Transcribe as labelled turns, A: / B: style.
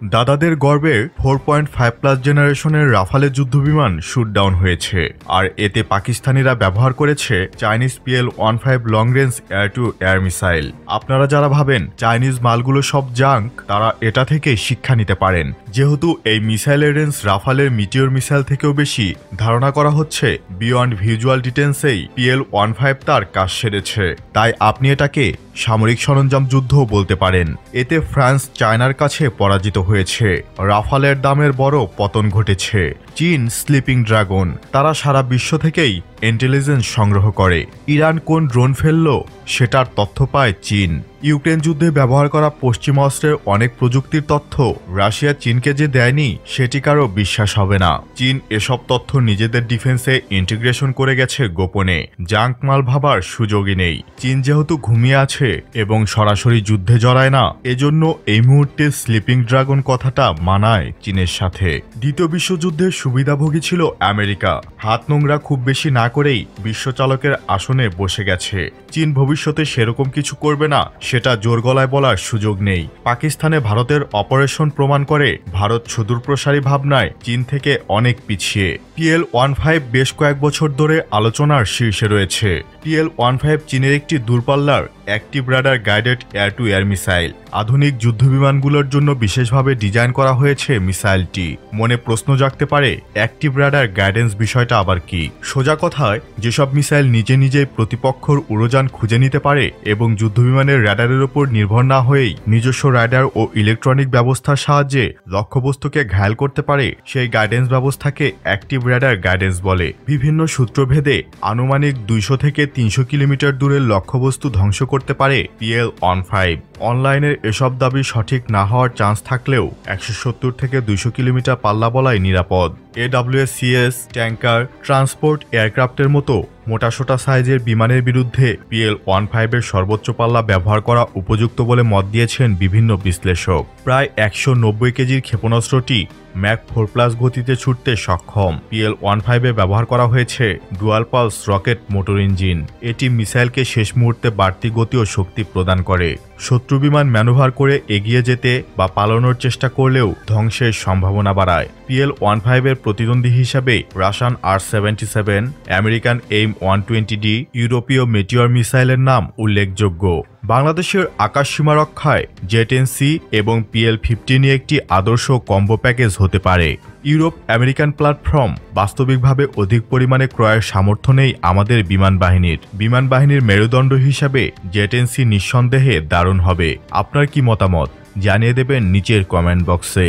A: দাদাদের গর্বের 4.5+ জেনারেশনের রাফালের যুদ্ধবিমান শুটডাউন হয়েছে, আর এতে পাকিস্তানিরা ব্যবহার করেছে Chinese PL-15 long range air two air missile. আপনারা যারা ভাবেন চাইনিজ মালগুলো সব জাঙ্ক, তারা এটা থেকে শিক্ষা নিতে পারেন। যেহেতু এই মিসাইলের রেঞ্জ রাফালের মিটিওর মিসাইল থেকেও বেশি, ধারণা করা হচ্ছে বিয়ন্ড ভিজুয়াল ডিটেন্সেই PL-15 তার কাজ সেরেছে। তাই আপনি এটাকে সামরিক সরঞ্জাম যুদ্ধও বলতে পারেন। এতে ফ্রান্স চায়নার কাছে পরাজিত হয়েছে, রাফালের দামের বড় পতন ঘটেছে। চীন স্লিপিং ড্রাগন, তারা সারা বিশ্ব থেকেই ইন্টেলিজেন্স সংগ্রহ করে। ইরান কোন ড্রোন ফেলল সেটার তথ্য পায় চীন। ইউক্রেন যুদ্ধে ব্যবহার করা পশ্চিমা অস্ত্রের অনেক প্রযুক্তির তথ্য রাশিয়া চীনকে যে দেয়নি সেটি কারো বিশ্বাস হবে না। চীন এসব তথ্য নিজেদের ডিফেন্সে ইন্টিগ্রেশন করে গেছে গোপনে। জাঙ্ক মাল ভাবার সুযোগই নেই। চীন যেহেতু ঘুমিয়ে আছে এবং সরাসরি যুদ্ধে জড়ায় না, এজন্য এই মুহূর্তে স্লিপিং ড্রাগন কথাটা মানায় চীনের সাথে। দ্বিতীয় বিশ্বযুদ্ধের সুবিধাভোগী ছিল আমেরিকা। হাত নোংরা খুব বেশি না করেই বিশ্বচালকের আসনে বসে গেছে। চীন ভবিষ্যতে সেরকম কিছু করবে না সেটা জোর গলায় বলার সুযোগ নেই। পাকিস্তানে ভারতের অপারেশন প্রমাণ করে ভারত সুদূরপ্রসারী ভাবনায় চীন থেকে অনেক পিছিয়ে। PL-15 বেশ কয়েক বছর ধরে আলোচনার শীর্ষে রয়েছে। PL-15 চীনের একটি দূরপাল্লার active radar guided air two air missile. আধুনিক যুদ্ধবিমানগুলোর জন্য বিশেষভাবে ডিজাইন করা হয়েছে মিসাইলটি। মনে প্রশ্ন জাগতে পারে, অ্যাক্টিভ রাডার গাইডেন্স বিষয়টা আবার কি? সোজা কথায়, যেসব মিসাইল নিজে নিজেই প্রতিপক্ষর উড়োযান খুঁজে নিতে পারে এবং যুদ্ধবিমানের রাডারের উপর নির্ভর না হয়েই নিজস্ব রাডার ও ইলেকট্রনিক ব্যবস্থার সাহায্যে লক্ষ্যবস্তুকে ঘায়েল করতে পারে, সেই গাইডেন্স ব্যবস্থাকে অ্যাক্টিভ রাডার গাইডেন্স বলে। বিভিন্ন সূত্রভেদে আনুমানিক 200 থেকে 300 কিলোমিটার দূরের লক্ষ্যবস্তু ধ্বংস করতে পারে PL-15। অনলাইনের এসব দাবি সঠিক না হওয়ার চান্স থাকলেও 170 থেকে 200 কিলোমিটার পাল্লা বলাই নিরাপদ। AWACS, ট্যাঙ্কার, ট্রান্সপোর্ট এয়ারক্রাফটের মতো মোটাসোটা সাইজের বিমানের বিরুদ্ধে PL-15 এর সর্বোচ্চ পাল্লা ব্যবহার করা উপযুক্ত বলে মত দিয়েছেন বিভিন্ন বিশ্লেষক। প্রায় 190 কেজির ক্ষেপণাস্ত্রটি ম্যাক 4+ গতিতে ছুটতে সক্ষম। PL-15 এ ব্যবহার করা হয়েছে dual pulse rocket motor engine. এটি মিসাইলকে শেষ মুহূর্তে বাড়তি গতি ও শক্তি প্রদান করে। শত্রু বিমান ম্যানুভার করে এগিয়ে যেতে বা পালানোর চেষ্টা করলেও ধ্বংসের সম্ভাবনা বাড়ায়। PL-15 এর প্রতিদ্বন্দ্বী হিসাবে রাশিয়ান R-77, আমেরিকান AIM-120D, ইউরোপীয় মেটিওর মিসাইলের নাম উল্লেখযোগ্য। বাংলাদেশের আকাশ সীমা রক্ষায় জেট-NC এবং PL-15 একটি আদর্শ কম্বো প্যাকেজ হতে পারে। ইউরোপ আমেরিকান প্ল্যাটফর্ম বাস্তবিকভাবে অধিক পরিমাণে ক্রয়ের সামর্থ্য নেই আমাদের বিমানবাহিনীর মেরুদণ্ড হিসাবে জেট-NC নিঃসন্দেহে দারুণ হবে। আপনার কি মতামত জানিয়ে দেবেন নিচের কমেন্ট বক্সে।